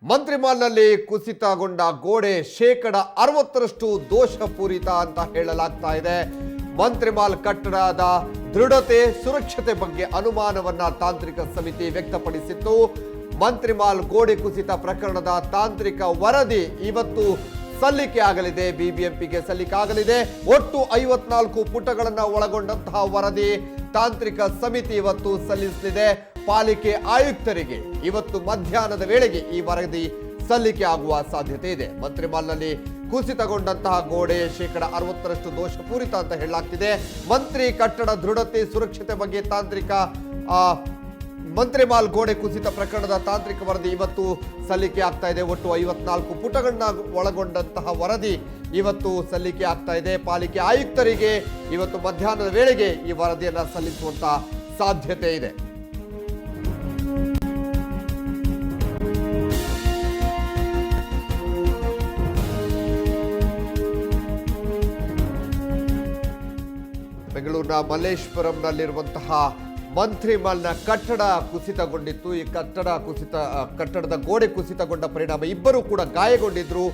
ಮಂತ್ರಿಮಾಲ್ನಲ್ಲಿ ಕುಸಿತಗೊಂಡ ಗೋಡೆ 60% ದೋಷಪೂರಿತ ಅಂತ ಹೇಳಲಾಗ್ತಾ ಇದೆ. ಮಂತ್ರಿಮಾಲ್ ಕಟ್ಟಡದ ದೃಢತೆ ಸುರಕ್ಷತೆ ಬಗ್ಗೆ ಅನುಮಾನವನ್ನ ತಾಂತ್ರಿಕ ಸಮಿತಿ ವ್ಯಕ್ತಪಡಿಸಿತ್ತು. ಮಂತ್ರಿಮಾಲ್ ಗೋಡೆ ಕುಸಿತ ಪ್ರಕರಣದ ತಾಂತ್ರಿಕ ವರದಿ ಇವತ್ತು ಸಲ್ಲಿಕೆ ಆಗಲಿದೆ, ಬಿಬಿಎಂಪಿಗೆ ಸಲ್ಲಿಕೆ ಆಗಲಿದೆ. ಒಟ್ಟು 54 ಪುಟಗಳನ್ನ ಒಳಗೊಂಡಂತಹ ವರದಿ ತಾಂತ್ರಿಕ ಸಮಿತಿ ಇವತ್ತು ಸಲ್ಲಿಸಲಿದೆ. ಪಾಲಿಕೆ ಆಯುಕ್ತರಿಗೆ ಇವತ್ತು ಮಧ್ಯಾಹ್ನದ ವೇಳೆಗೆ ಈ ವರದಿ ಸಲ್ಲಿಕೆ ಆಗುವ ಸಾಧ್ಯತೆ ಇದೆ. ಮಂತ್ರಿಮಾಲ್ನಲ್ಲಿ ಕುಸಿತಗೊಂಡಂತಹ ಗೋಡೆ 60% ದೋಷಪೂರಿತ ಅಂತ ಹೇಳಲಾಗ್ತಿದೆ. ಮಂತ್ರಿ ಕಟ್ಟಡ ದೃಢತೆ ಸುರಕ್ಷತೆ ಬಗ್ಗೆ ತಾಂತ್ರಿಕ ಮಂತ್ರಿಮಾಲ್ ಗೋಡೆ ಕುಸಿತ ಪ್ರಕರಣದ ತಾಂತ್ರಿಕ ವರದಿ ಇವತ್ತು ಸಲ್ಲಿಕೆ ಆಗ್ತಾ ಇದೆ. ಒಟ್ಟು 54 ಪುಟಗಳನ್ನ ಒಳಗೊಂಡಂತಹ ವರದಿ ಇವತ್ತು ಸಲ್ಲಿಕೆ ಆಗ್ತಾ ಇದೆ. ಪಾಲಿಕೆ ಆಯುಕ್ತರಿಗೆ ಇವತ್ತು ಮಧ್ಯಾಹ್ನದ ವೇಳೆಗೆ ಈ ವರದಿಯನ್ನ ಸಲ್ಲಿಸುವಂತ ಸಾಧ್ಯತೆ ಇದೆ. ಬೆಂಗಳೂರಿನ ಮಲ್ಲೇಶ್ವರಂನಲ್ಲಿರುವಂತಹ ಮಂತ್ರಿಮಾಲ್ನ ಕಟ್ಟಡ ಕುಸಿತಗೊಂಡಿತ್ತು. ಈ ಕಟ್ಟಡದ ಗೋಡೆ ಕುಸಿತಗೊಂಡ ಪರಿಣಾಮ ಇಬ್ಬರು ಕೂಡ ಗಾಯಗೊಂಡಿದ್ರು.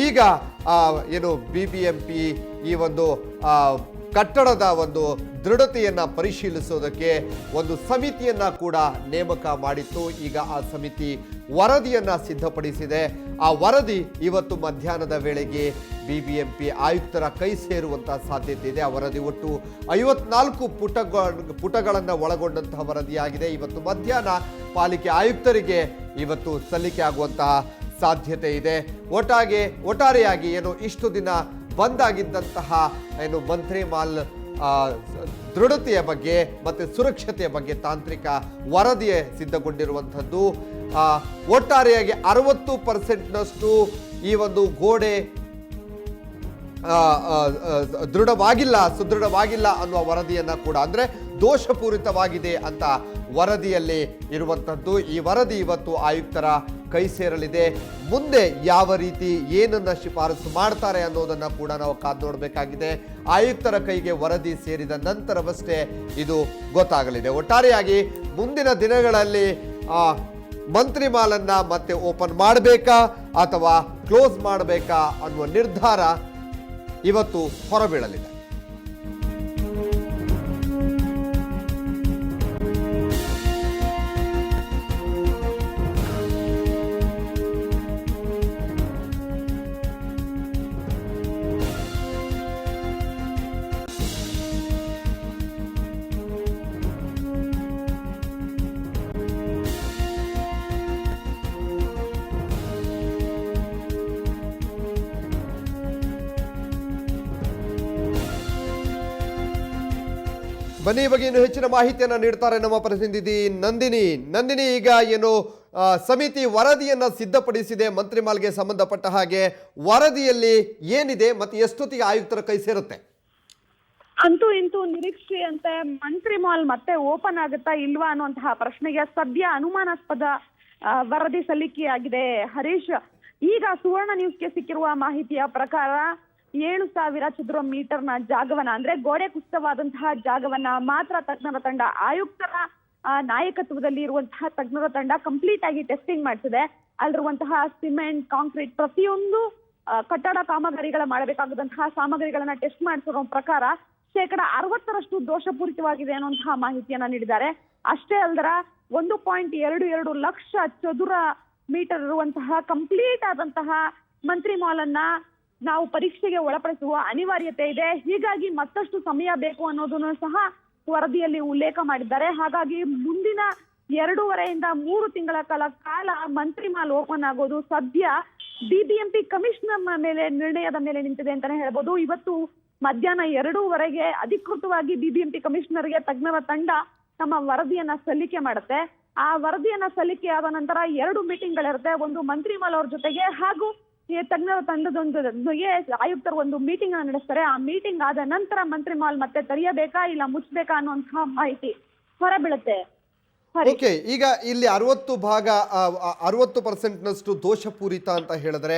ಈಗ ಏನು ಬಿಬಿಎಂಪಿ ಈ ಒಂದು ಕಟ್ಟಡದ ಒಂದು ದೃಢತೆಯನ್ನ ಪರಿಶೀಲಿಸೋದಕ್ಕೆ ಒಂದು ಸಮಿತಿಯನ್ನ ಕೂಡ ನೇಮಕ ಮಾಡಿತ್ತು. ಈಗ ಆ ಸಮಿತಿ ವರದಿಯನ್ನ ಸಿದ್ಧಪಡಿಸಿದೆ. ಆ ವರದಿ ಇವತ್ತು ಮಧ್ಯಾಹ್ನದ ವೇಳೆಗೆ ಬಿಬಿಎಂಪಿ ಆಯುಕ್ತರ ಕೈ ಸೇರುವಂತಹ ಸಾಧ್ಯತೆ ಇದೆ. ಆ ವರದಿ ಒಟ್ಟು 54 ಪುಟಗಳನ್ನು ಒಳಗೊಂಡಂತಹ ವರದಿಯಾಗಿದೆ. ಇವತ್ತು ಮಧ್ಯಾಹ್ನ ಪಾಲಿಕೆ ಆಯುಕ್ತರಿಗೆ ಇವತ್ತು ಸಲ್ಲಿಕೆ ಆಗುವಂತಹ ಸಾಧ್ಯತೆ ಇದೆ. ಒಟ್ಟಾರೆಯಾಗಿ ಏನು ಇಷ್ಟು ದಿನ ಬಂದಾಗಿದ್ದಂತಹ ಏನು ಮಂತ್ರಿಮಾಲ್ ದೃಢತೆಯ ಬಗ್ಗೆ ಮತ್ತೆ ಸುರಕ್ಷತೆಯ ಬಗ್ಗೆ ತಾಂತ್ರಿಕ ವರದಿ ಸಿದ್ಧಗೊಂಡಿರುವಂಥದ್ದು. ಒಟ್ಟಾರೆಯಾಗಿ 60%ನಷ್ಟು ಈ ಒಂದು ಗೋಡೆ ಸುದೃಢವಾಗಿಲ್ಲ ಅನ್ನುವ ವರದಿಯನ್ನ ಕೂಡ, ಅಂದ್ರೆ ದೋಷಪೂರಿತವಾಗಿದೆ ಅಂತ ವರದಿಯಲ್ಲಿ ಇರುವಂಥದ್ದು. ಈ ವರದಿ ಇವತ್ತು ಆಯುಕ್ತರ ಕೈ ಸೇರಲಿದೆ. ಮುಂದೆ ಯಾವ ರೀತಿ ಏನನ್ನ ಶಿಫಾರಸು ಮಾಡ್ತಾರೆ ಅನ್ನೋದನ್ನ ಕೂಡ ನಾವು ಕಾದು ನೋಡಬೇಕಾಗಿದೆ. ಆಯುಕ್ತರ ಕೈಗೆ ವರದಿ ಸೇರಿದ ನಂತರವಷ್ಟೇ ಇದು ಗೊತ್ತಾಗಲಿದೆ. ಒಟ್ಟಾರೆಯಾಗಿ ಮುಂದಿನ ದಿನಗಳಲ್ಲಿ ಮಂತ್ರಿಮಾಲನ್ನ ಮತ್ತೆ ಓಪನ್ ಮಾಡಬೇಕಾ ಅಥವಾ ಕ್ಲೋಸ್ ಮಾಡಬೇಕಾ ಅನ್ನುವ ನಿರ್ಧಾರ ಇವತ್ತು ಹೊರಬೀಳಲಿದೆ. ಬನ್ನಿ, ಬಗ್ಗೆ ಇನ್ನು ಹೆಚ್ಚಿನ ಮಾಹಿತಿಯನ್ನ ನೀಡ್ತಾರೆ ನಮ್ಮ ಪ್ರತಿನಿಧಿ ನಂದಿನಿ. ಈಗ ಏನು ಸಮಿತಿ ವರದಿಯನ್ನ ಸಿದ್ಧಪಡಿಸಿದೆ ಮಂತ್ರಿಮಾಲ್ಗೆ ಸಂಬಂಧಪಟ್ಟ ಹಾಗೆ, ವರದಿಯಲ್ಲಿ ಏನಿದೆ ಮತ್ತೆ ಎಷ್ಟೊತ್ತಿಗೆ ಆಯುಕ್ತರ ಕೈ ಸೇರುತ್ತೆ? ಅಂತೂ ಇಂತೂ ನಿರೀಕ್ಷೆಯಂತೆ ಮಂತ್ರಿಮಾಲ್ ಮತ್ತೆ ಓಪನ್ ಆಗುತ್ತಾ ಇಲ್ವಾ ಅನ್ನುವಂತಹ ಪ್ರಶ್ನೆಗೆ ಸದ್ಯ ಅನುಮಾನಾಸ್ಪದ ವರದಿ ಸಲ್ಲಿಕೆಯಾಗಿದೆ. ಹರೀಶ್, ಈಗ ಸುವರ್ಣ ನ್ಯೂಸ್ಗೆ ಸಿಕ್ಕಿರುವ ಮಾಹಿತಿಯ ಪ್ರಕಾರ 7,000 ಚದುರ ಮೀಟರ್ನ ಜಾಗವನ್ನ, ಅಂದ್ರೆ ಗೋಡೆ ಕುಸಿತವಾದಂತಹ ಜಾಗವನ್ನ ಮಾತ್ರ ತಜ್ಞರ ತಂಡ, ಆಯುಕ್ತರ ನಾಯಕತ್ವದಲ್ಲಿ ಇರುವಂತಹ ತಜ್ಞರ ತಂಡ ಕಂಪ್ಲೀಟ್ ಆಗಿ ಟೆಸ್ಟಿಂಗ್ ಮಾಡಿಸಿದೆ. ಅಲ್ಲಿರುವಂತಹ ಸಿಮೆಂಟ್, ಕಾಂಕ್ರೀಟ್, ಪ್ರತಿಯೊಂದು ಕಟ್ಟಡ ಕಾಮಗಾರಿಗಳ ಮಾಡಬೇಕಾದಂತಹ ಸಾಮಗ್ರಿಗಳನ್ನ ಟೆಸ್ಟ್ ಮಾಡಿಸಿರೋ ಪ್ರಕಾರ 60% ದೋಷಪೂರಿತವಾಗಿದೆ ಅನ್ನುವಂತಹ ಮಾಹಿತಿಯನ್ನ ನೀಡಿದ್ದಾರೆ. ಅಷ್ಟೇ ಅಲ್ದರ 1.22 ಲಕ್ಷ ಚದುರ ಮೀಟರ್ ಇರುವಂತಹ ಕಂಪ್ಲೀಟ್ ಆದಂತಹ ಮಂತ್ರಿಮಾಲ್ ಅನ್ನ ನಾವು ಪರೀಕ್ಷೆಗೆ ಒಳಪಡಿಸುವ ಅನಿವಾರ್ಯತೆ ಇದೆ. ಹೀಗಾಗಿ ಮತ್ತಷ್ಟು ಸಮಯ ಬೇಕು ಅನ್ನೋದನ್ನು ಸಹ ವರದಿಯಲ್ಲಿ ಉಲ್ಲೇಖ ಮಾಡಿದ್ದಾರೆ. ಹಾಗಾಗಿ ಮುಂದಿನ 2.5 ರಿಂದ 3 ತಿಂಗಳ ಕಾಲ ಮಂತ್ರಿಮಾಲ್ ಓಪನ್ ಆಗೋದು ಸದ್ಯ ಬಿಬಿಎಂಪಿ ಕಮಿಷನರ್ನ ಮೇಲೆ ನಿರ್ಣಯದ ಮೇಲೆ ನಿಂತಿದೆ ಅಂತಾನೆ ಹೇಳ್ಬೋದು. ಇವತ್ತು ಮಧ್ಯಾಹ್ನ 2:00 ಅಧಿಕೃತವಾಗಿ ಬಿಬಿಎಂಪಿ ಕಮಿಷನರ್ಗೆ ತಜ್ಞರ ತಂಡ ತಮ್ಮ ವರದಿಯನ್ನ ಸಲ್ಲಿಕೆ ಮಾಡುತ್ತೆ. ಆ ವರದಿಯನ್ನ ಸಲ್ಲಿಕೆ ಆದ ನಂತರ 2 ಮೀಟಿಂಗ್ಗಳಿರುತ್ತೆ. ಒಂದು ಮಂತ್ರಿಮಾಲ್ ಅವ್ರ ಜೊತೆಗೆ ಹಾಗೂ ತಜ್ಞರ ತಂಡದೊಂದಿಗೆ ಆಯುಕ್ತರು ಒಂದು ಮೀಟಿಂಗ್ ಅನ್ನು ನಡೆಸ್ತಾರೆ. ಆ ಮೀಟಿಂಗ್ ಆದ ನಂತರ ಮಂತ್ರಿಮಾಲ್ ಮತ್ತೆ ತೆರೆಯಬೇಕಾ ಇಲ್ಲ ಮುಚ್ಚಬೇಕಾ ಅನ್ನುವಂತಹ ಮಾಹಿತಿ ಹೊರಬೀಳುತ್ತೆ. ಓಕೆ, ಈಗ ಇಲ್ಲಿ 60%ನಷ್ಟು ದೋಷಪೂರಿತ ಅಂತ ಹೇಳಿದ್ರೆ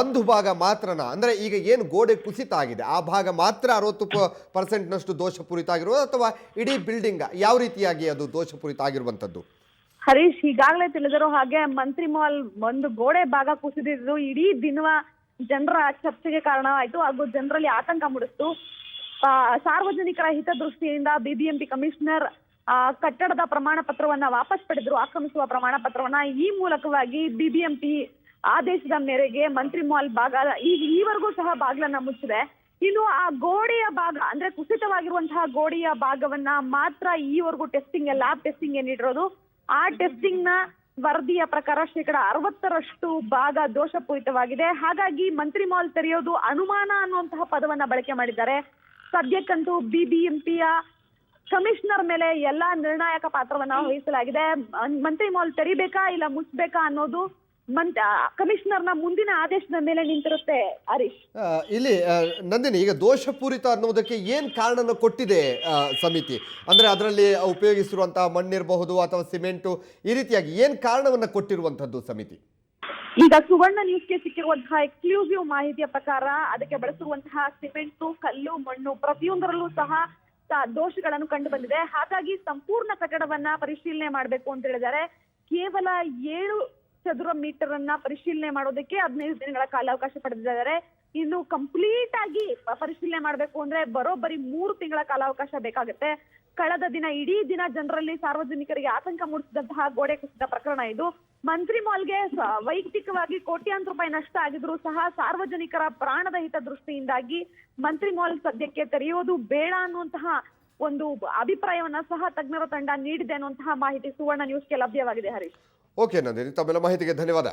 ಒಂದು ಭಾಗ ಮಾತ್ರನಾ? ಅಂದ್ರೆ ಈಗ ಏನು ಗೋಡೆ ಕುಸಿತ ಆಗಿದೆ ಆ ಭಾಗ ಮಾತ್ರ 60%ನಷ್ಟು ದೋಷಪೂರಿತ ಆಗಿರೋದು ಅಥವಾ ಇಡೀ ಬಿಲ್ಡಿಂಗ್ ಯಾವ ರೀತಿಯಾಗಿ ಅದು ದೋಷಪೂರಿತ ಆಗಿರುವಂತದ್ದು? ಹರೀಶ್, ಈಗಾಗಲೇ ತಿಳಿದಿರೋ ಹಾಗೆ ಮಂತ್ರಿ ಮಾಲ್ ಒಂದು ಗೋಡೆ ಭಾಗ ಕುಸಿದಿದ್ದು ಇಡೀ ದಿನ ಜನರ ಚರ್ಚೆಗೆ ಕಾರಣವಾಯಿತು ಹಾಗೂ ಜನರಲ್ಲಿ ಆತಂಕ ಮೂಡಿಸಿತು. ಸಾರ್ವಜನಿಕರ ಹಿತದೃಷ್ಟಿಯಿಂದ ಬಿಬಿಎಂಪಿ ಕಮಿಷನರ್ ಕಟ್ಟಡದ ಪ್ರಮಾಣ ಪತ್ರವನ್ನ ವಾಪಸ್ ಪಡೆದ್ರು, ಆಕ್ರಮಿಸುವ ಪ್ರಮಾಣ ಪತ್ರವನ್ನ. ಈ ಮೂಲಕವಾಗಿ ಬಿಬಿಎಂಪಿ ಆದೇಶದ ಮೇರೆಗೆ ಮಂತ್ರಿ ಮಾಲ್ ಭಾಗ ಈವರೆಗೂ ಸಹ ಬಾಗಿಲನ್ನ ಮುಚ್ಚಿದೆ. ಇನ್ನು ಆ ಗೋಡೆಯ ಭಾಗ ಅಂದ್ರೆ ಕುಸಿತವಾಗಿರುವಂತಹ ಗೋಡೆಯ ಭಾಗವನ್ನ ಮಾತ್ರ ಈವರೆಗೂ ಲ್ಯಾಬ್ ಟೆಸ್ಟಿಂಗ್ ನೀಡಿರೋದು. ಆ ಟೆಸ್ಟಿಂಗ್ ನ ವರದಿಯ ಪ್ರಕಾರ 60% ಭಾಗ ದೋಷಪೂರಿತವಾಗಿದೆ. ಹಾಗಾಗಿ ಮಂತ್ರಿ ಮಾಲ್ ತೆರೆಯೋದು ಅನುಮಾನ ಅನ್ನುವಂತಹ ಪದವನ್ನ ಬಳಕೆ ಮಾಡಿದ್ದಾರೆ. ಸದ್ಯಕ್ಕಂತೂ ಬಿಬಿಎಂಪಿಯ ಕಮಿಷನರ್ ಮೇಲೆ ಎಲ್ಲಾ ನಿರ್ಣಾಯಕ ಪಾತ್ರವನ್ನ ವಹಿಸಲಾಗಿದೆ. ಮಂತ್ರಿ ಮಾಲ್ ತೆರಿಬೇಕಾ ಇಲ್ಲ ಮುಚ್ಚಬೇಕಾ ಅನ್ನೋದು ಕಮಿಷನರ್ನ ಮುಂದಿನ ಆದೇಶದ ಮೇಲೆ ನಿಂತಿರುತ್ತೆ. ಹರೀಶ್, ಇಲ್ಲಿ ನಂದಿನಿ, ಈಗ ದೋಷಪೂರಿತ ಅನ್ನೋದಕ್ಕೆ ಏನ್ ಕಾರಣನ ಕೊಟ್ಟಿದೆ ಸಮಿತಿ? ಅಂದ್ರೆ ಅದರಲ್ಲಿ ಉಪಯೋಗಿಸಿರುವಂತಹ ಮಣ್ಣಿರಬಹುದು ಅಥವಾ ಸಿಮೆಂಟು, ಈ ರೀತಿಯಾಗಿ ಏನ್ ಕಾರಣವನ್ನ ಕೊಟ್ಟಿರುವಂತದ್ದು ಸಮಿತಿ? ಈಗ ಸುವರ್ಣ ನ್ಯೂಸ್ಗೆ ಸಿಕ್ಕಿರುವಂತಹ ಎಕ್ಸ್ಕ್ಲೂಸಿವ್ ಮಾಹಿತಿಯ ಪ್ರಕಾರ ಅದಕ್ಕೆ ಬಳಸಿರುವಂತಹ ಸಿಮೆಂಟು, ಕಲ್ಲು, ಮಣ್ಣು ಪ್ರತಿಯೊಂದರಲ್ಲೂ ಸಹ ದೋಷಗಳನ್ನು ಕಂಡು ಬಂದಿದೆ. ಹಾಗಾಗಿ ಸಂಪೂರ್ಣ ಕಟ್ಟಡವನ್ನ ಪರಿಶೀಲನೆ ಮಾಡಬೇಕು ಅಂತ ಹೇಳಿದ್ದಾರೆ. ಕೇವಲ 7 ಚದುರ ಮೀಟರ್ ಅನ್ನ ಪರಿಶೀಲನೆ ಮಾಡೋದಕ್ಕೆ 15 ದಿನಗಳ ಕಾಲಾವಕಾಶ ಪಡೆದಿದ್ದಾರೆ. ಇನ್ನು ಕಂಪ್ಲೀಟ್ ಆಗಿ ಪರಿಶೀಲನೆ ಮಾಡಬೇಕು ಅಂದ್ರೆ ಬರೋಬ್ಬರಿ 3 ತಿಂಗಳ ಕಾಲಾವಕಾಶ ಬೇಕಾಗುತ್ತೆ. ಕಳೆದ ದಿನ ಇಡೀ ದಿನ ಜನರಲ್ಲಿ ಸಾರ್ವಜನಿಕರಿಗೆ ಆತಂಕ ಮೂಡಿಸಿದಂತಹ ಗೋಡೆ ಕುಸಿತ ಪ್ರಕರಣ ಇದು. ಮಂತ್ರಿ ಮಾಲ್ಗೆ ವೈಯಕ್ತಿಕವಾಗಿ ಕೋಟ್ಯಾಂತರ ರೂಪಾಯಿ ನಷ್ಟ ಆಗಿದ್ರು ಸಹ ಸಾರ್ವಜನಿಕರ ಪ್ರಾಣದ ಹಿತದೃಷ್ಟಿಯಿಂದಾಗಿ ಮಂತ್ರಿ ಮಾಲ್ ಸದ್ಯಕ್ಕೆ ತೆರೆಯೋದು ಬೇಡ ಅನ್ನುವಂತಹ ಒಂದು ಅಭಿಪ್ರಾಯವನ್ನ ಸಹ ತಜ್ಞರ ತಂಡ ನೀಡಿದೆ ಅನ್ನುವಂತಹ ಮಾಹಿತಿ ಸುವರ್ಣ ನ್ಯೂಸ್ಗೆ ಲಭ್ಯವಾಗಿದೆ. ಹರೀಶ್, ಓಕೆ ನಂದಿನಿ, ತಮ್ಮೆಲ್ಲ ಮಾಹಿತಿಗೆ ಧನ್ಯವಾದ.